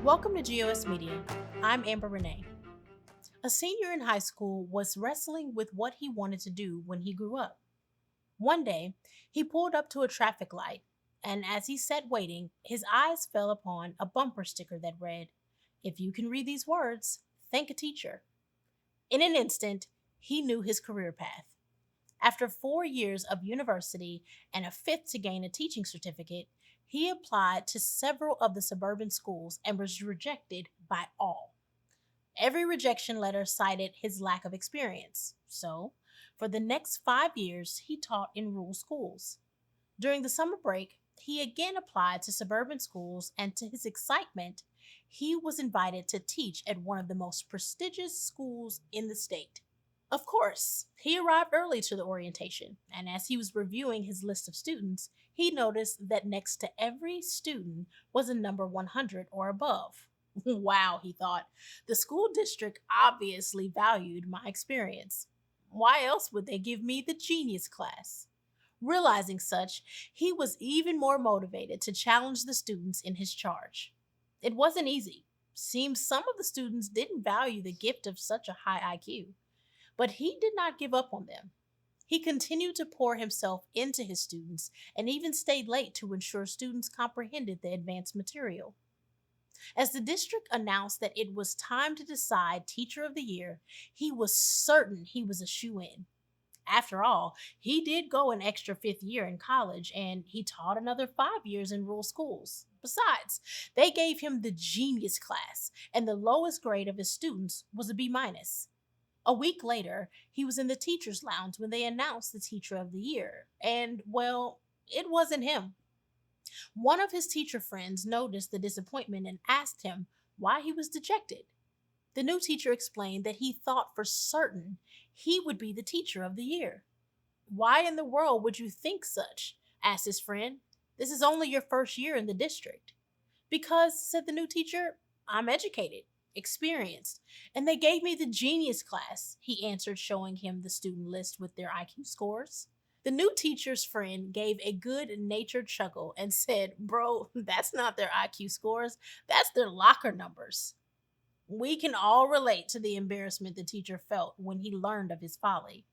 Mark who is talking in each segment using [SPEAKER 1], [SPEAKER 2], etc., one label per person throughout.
[SPEAKER 1] Welcome to GOS Media. I'm Amber Renee. A senior in high school was wrestling with what he wanted to do when he grew up. One day, he pulled up to a traffic light, and as he sat waiting, his eyes fell upon a bumper sticker that read, "If you can read these words, thank a teacher." In an instant, he knew his career path. After 4 years of university and a fifth to gain a teaching certificate, he applied to several of the suburban schools and was rejected by all. Every rejection letter cited his lack of experience. So, for the next 5 years, he taught in rural schools. During the summer break, he again applied to suburban schools, and to his excitement, he was invited to teach at one of the most prestigious schools in the state. Of course, he arrived early to the orientation, and as he was reviewing his list of students, he noticed that next to every student was a number 100 or above. Wow, he thought, the school district obviously valued my experience. Why else would they give me the genius class? Realizing such, he was even more motivated to challenge the students in his charge. It wasn't easy. Seems some of the students didn't value the gift of such a high IQ. But he did not give up on them. He continued to pour himself into his students and even stayed late to ensure students comprehended the advanced material. As the district announced that it was time to decide Teacher of the Year, he was certain he was a shoo-in. After all, he did go an extra fifth year in college and he taught another 5 years in rural schools. Besides, they gave him the genius class, and the lowest grade of his students was a B minus. A week later, he was in the teacher's lounge when they announced the Teacher of the Year, and, well, it wasn't him. One of his teacher friends noticed the disappointment and asked him why he was dejected. The new teacher explained that he thought for certain he would be the Teacher of the Year. "Why in the world would you think such?" asked his friend. "This is only your first year in the district." "Because," said the new teacher, "I'm educated, experienced, and they gave me the genius class," he answered, showing him the student list with their IQ scores. The new teacher's friend gave a good natured chuckle and said, "Bro, that's not their IQ scores, that's their locker numbers." We can all relate to the embarrassment the teacher felt when he learned of his folly.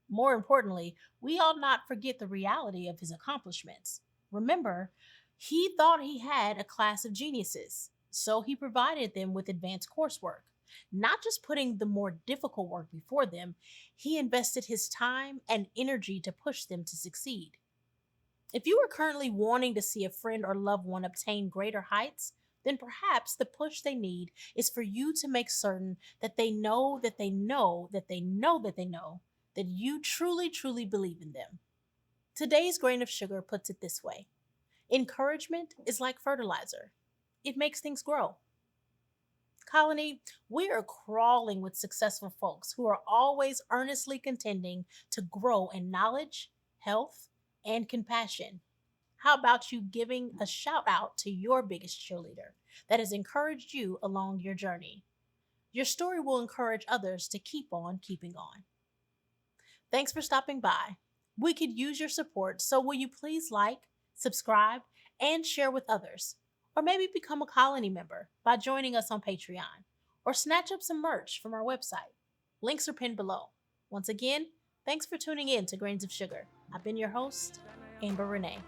[SPEAKER 1] More importantly, we ought not forget the reality of his accomplishments. Remember, he thought he had a class of geniuses, so he provided them with advanced coursework. Not just putting the more difficult work before them, he invested his time and energy to push them to succeed. If you are currently wanting to see a friend or loved one obtain greater heights, then perhaps the push they need is for you to make certain that they know that they know that they know that they know that you truly, truly believe in them. Today's grain of sugar puts it this way: encouragement is like fertilizer, it makes things grow. Colony, we are crawling with successful folks who are always earnestly contending to grow in knowledge, health, and compassion. How about you giving a shout out to your biggest cheerleader that has encouraged you along your journey? Your story will encourage others to keep on keeping on. Thanks for stopping by. We could use your support, so will you please like, subscribe, and share with others? Or maybe become a colony member by joining us on Patreon, or snatch up some merch from our website. Links are pinned below. Once again, thanks for tuning in to Grains of Sugar. I've been your host, Amber Renee.